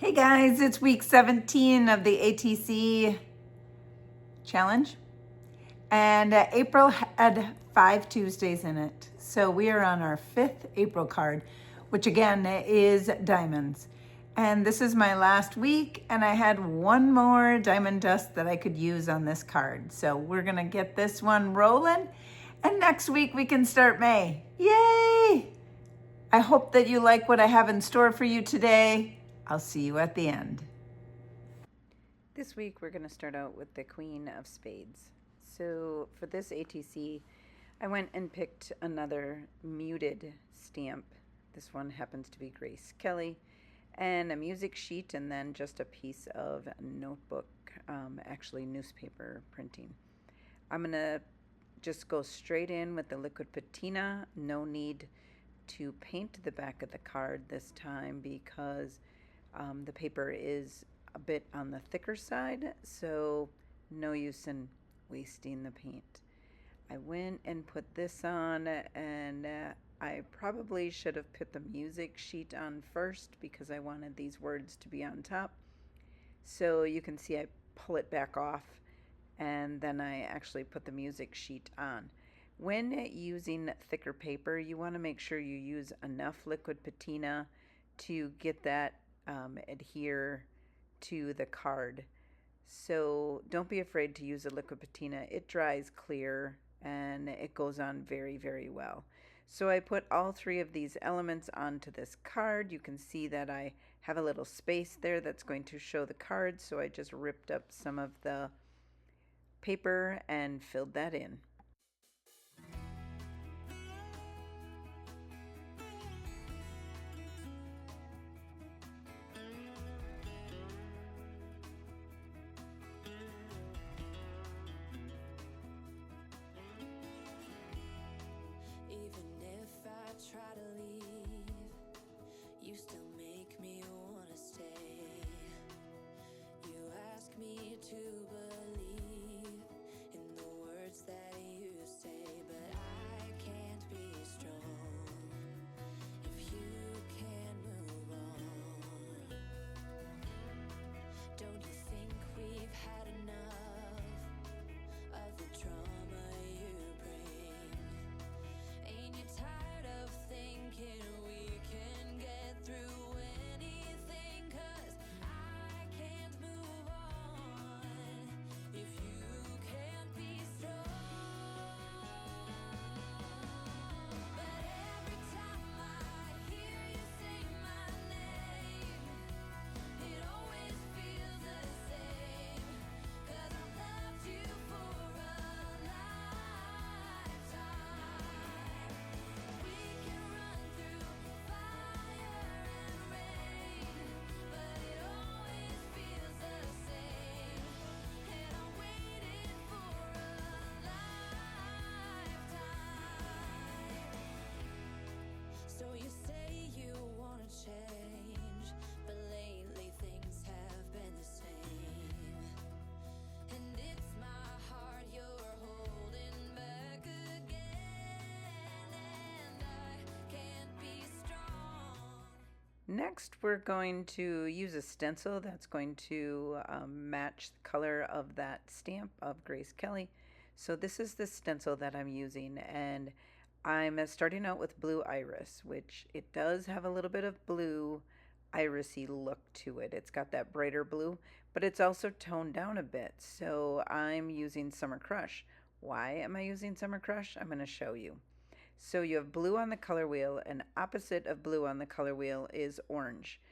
Hey guys, it's week 17 of the ATC challenge. And April had 5 Tuesdays in it. So we are on our 5th April card, which again is diamonds. And this is my last week, and I had one more diamond dust that I could use on this card. So we're gonna get this one rolling, and next week we can start May. Yay! I hope that you like what I have in store for you today. I'll see you at the end. This week we're going to start out with the Queen of Spades. So for this ATC, I went and picked another muted stamp. This one happens to be Grace Kelly, and a music sheet, and then just a piece of notebook, actually newspaper printing. I'm going to just go straight in with the liquid patina. No need to paint the back of the card this time because the paper is a bit on the thicker side, so no use in wasting the paint. I went and put this on, and I probably should have put the music sheet on first because I wanted these words to be on top. So you can see I pull it back off, and then I actually put the music sheet on. When using thicker paper, you want to make sure you use enough liquid patina to get that adhere to the card. So don't be afraid to use a liquid patina. It dries clear and it goes on very, very well. So I put all three of these elements onto this card. You can see that I have a little space there that's going to show the card, so I just ripped up some of the paper and filled that in. Try to leave, you still make me wanna stay. You ask me to believe in the words that you say, but I can't be strong if you can't move on. Don't you think we've had enough of the drama you bring? Ain't you tired of thinking we can get through anything? 'Cause I can't move on if you can't be strong. But every time I hear you say my name, it always feels the same. 'Cause I loved you for a lifetime. We can run through fire and rain, but it always feels the same. And I waited for a lifetime. So you say you wanna change, but lately things have been the same. And it's my heart you're holding back again, and I can't be strong. Next, we're going to use a stencil that's going to match the color of that stamp of Grace Kelly. So this is the stencil that I'm using, and I'm starting out with Blue Iris, which it does have a little bit of blue irisy look to it. It's got that brighter blue, but it's also toned down a bit. So I'm using Summer Crush. Why am I using Summer Crush? I'm going to show you. So you have blue on the color wheel, and opposite of blue on the color wheel is orange.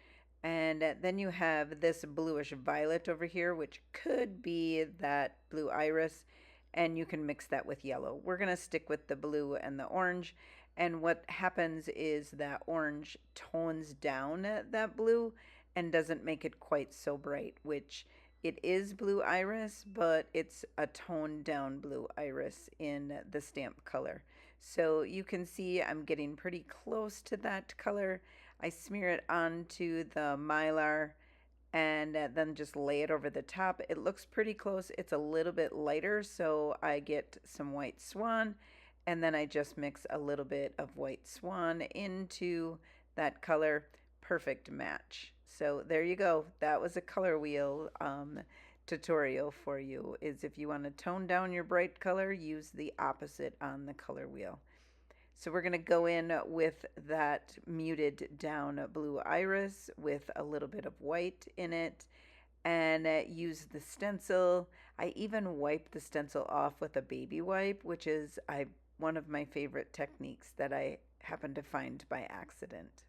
And then you have this bluish violet over here, which could be that blue iris, and you can mix that with yellow. We're going to stick with the blue and the orange. And what happens is that orange tones down that blue and doesn't make it quite so bright, which it is blue iris, but it's a toned down blue iris in the stamp color. So you can see I'm getting pretty close to that color. I smear it onto the Mylar and then just lay it over the top. It looks pretty close. It's a little bit lighter, so I get some white swan, and then I just mix a little bit of white swan into that color. Perfect match. So there you go. That was a color wheel tutorial for you. Is if you want to tone down your bright color, use the opposite on the color wheel. So we're going to go in with that muted down blue iris with a little bit of white in it and use the stencil. I even wipe the stencil off with a baby wipe, which is one of my favorite techniques that I happened to find by accident.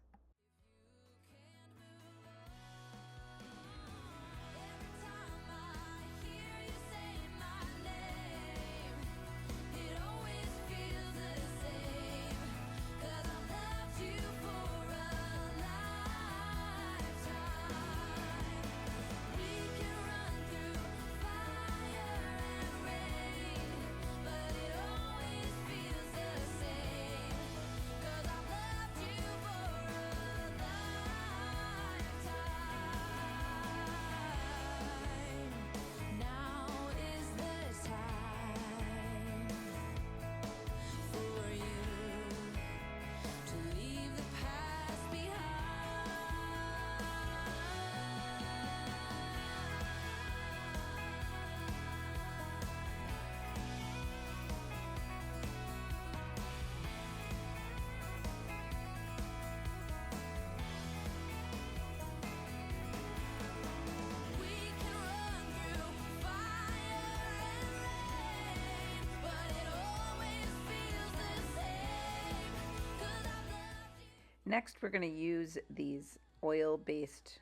Next, we're going to use these oil-based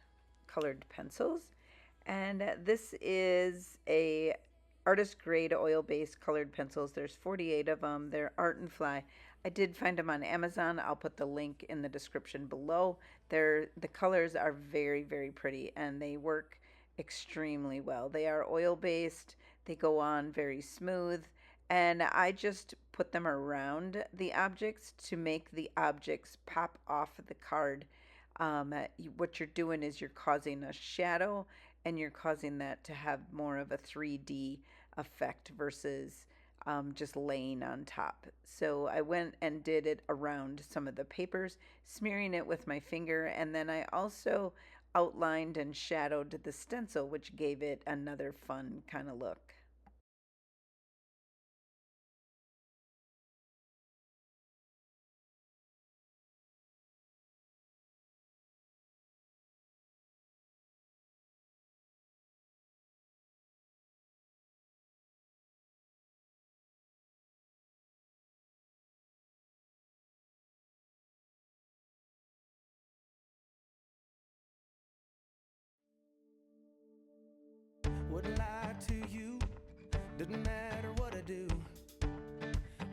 colored pencils. And this is a artist grade oil-based colored pencils. There's 48 of them. They're Art and Fly. I did find them on Amazon. I'll put the link in the description below. The colors are very, very pretty, and they work extremely well. They are oil-based. They go on very smooth. And I just put them around the objects to make the objects pop off the card. What you're doing is you're causing a shadow and you're causing that to have more of a 3D effect versus just laying on top. So I went and did it around some of the papers, smearing it with my finger, and then I also outlined and shadowed the stencil, which gave it another fun kind of look. Wouldn't lie to you, doesn't matter what I do.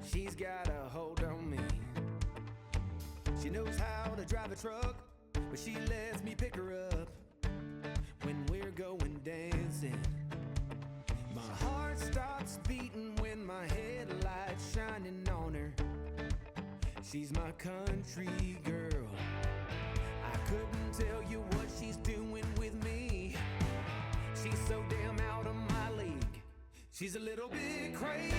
She's got a hold on me. She knows how to drive a truck, but she lets me pick her up when we're going dancing. My heart stops beating when my headlights shining on her. She's my country girl. I couldn't tell you what she's doing with me. She's so damn out of my league. She's a little bit crazy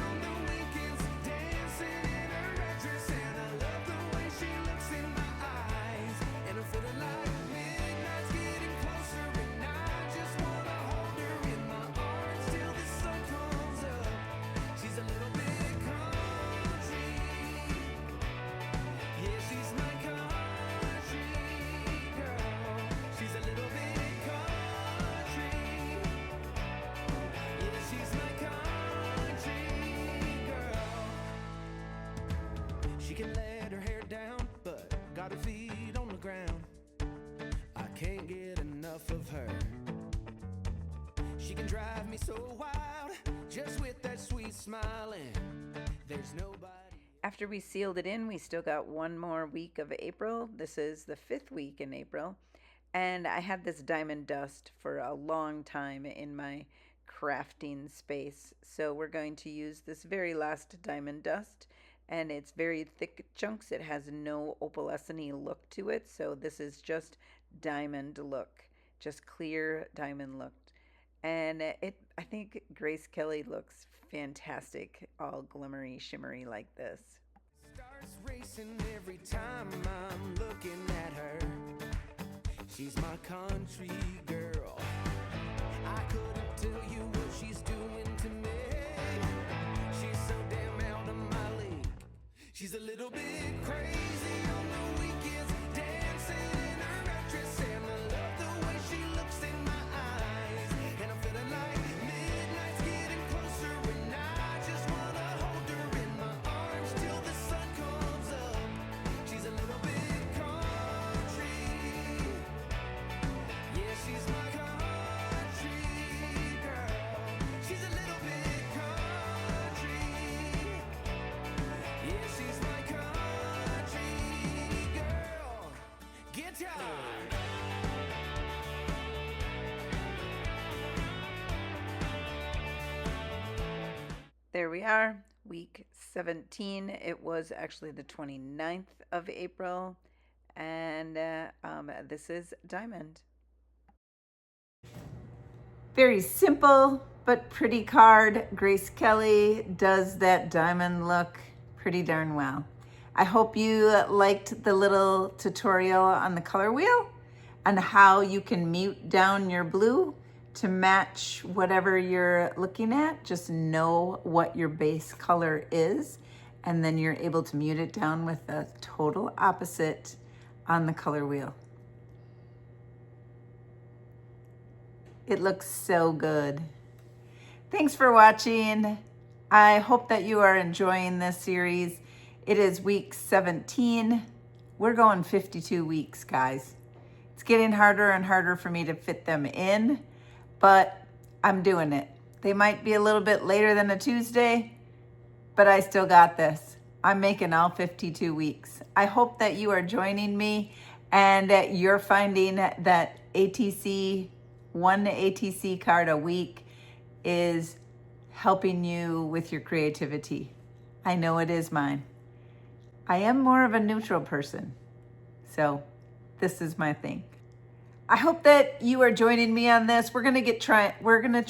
on the weekends, dancing in her red dress, and I love the way she looks in my eyes. And I'm feeling like midnight's getting closer, and I just wanna hold her in my arms till the sun comes up. She's a little bit country. Yeah, she's my country girl. She's a little bit can let her hair down, but got her feet on the ground. I can't get enough of her. She can drive me so wild, just with that sweet smile, and there's nobody. After we sealed it in, we still got one more week of April. This is the 5th week in April. And I had this diamond dust for a long time in my crafting space. So we're going to use this very last diamond dust, and it's very thick chunks. It has no opalescent-y look to it. So this is just diamond look, just clear diamond look. And I think Grace Kelly looks fantastic, all glimmery, shimmery like this. Starts racing every time I'm looking at her. She's my country girl. I couldn't tell you what she's doing to me. She's so damn out of my league. She's a little bit crazy on the weekends, dancing in her red dress, and I love the way she looks in my eyes. And I'm feeling like midnight's getting closer, and I just wanna hold her in my arms till the sun comes up. She's a little bit country. Yeah, she's my country girl. She's a little bit country. Yeah, she's my country girl. Guitar. There we are, week 17. It was actually the 29th of April, and this is Diamond. Very simple but pretty card. Grace Kelly does that diamond look pretty darn well. I hope you liked the little tutorial on the color wheel and how you can mute down your blue to match whatever you're looking at. Just know what your base color is, and then you're able to mute it down with the total opposite on the color wheel. It looks so good. Thanks for watching. I hope that you are enjoying this series. It is week 17. We're going 52 weeks, guys. It's getting harder and harder for me to fit them in, but I'm doing it. They might be a little bit later than a Tuesday, but I still got this. I'm making all 52 weeks. I hope that you are joining me and that you're finding that ATC, one ATC card a week is helping you with your creativity. I know it is mine. I am more of a neutral person, so this is my thing. I hope that you are joining me on this. We are gonna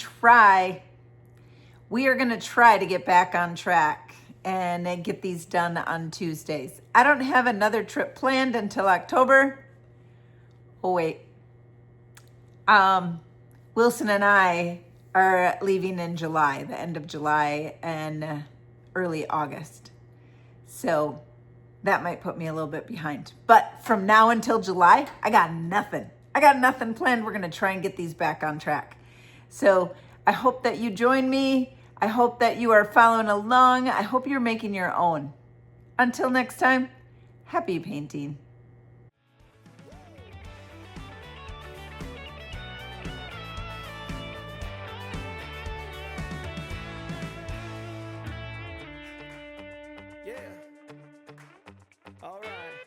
try to get back on track and get these done on Tuesdays. I don't have another trip planned until October. Oh wait. Wilson and I are leaving in July, the end of July and early August. So that might put me a little bit behind. But from now until July, I got nothing. I got nothing planned. We're going to try and get these back on track. So I hope that you join me. I hope that you are following along. I hope you're making your own. Until next time, happy painting. Yeah. All right.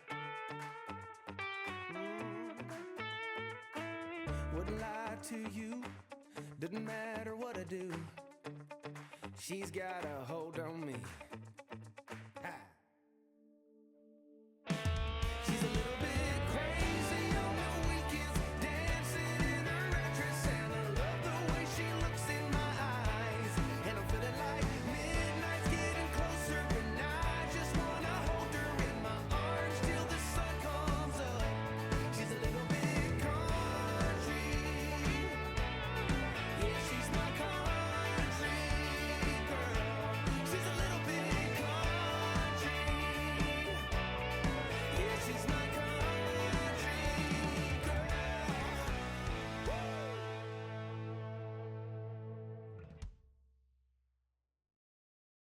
Wouldn't lie to you. Doesn't matter what I do. She's got a hold on me.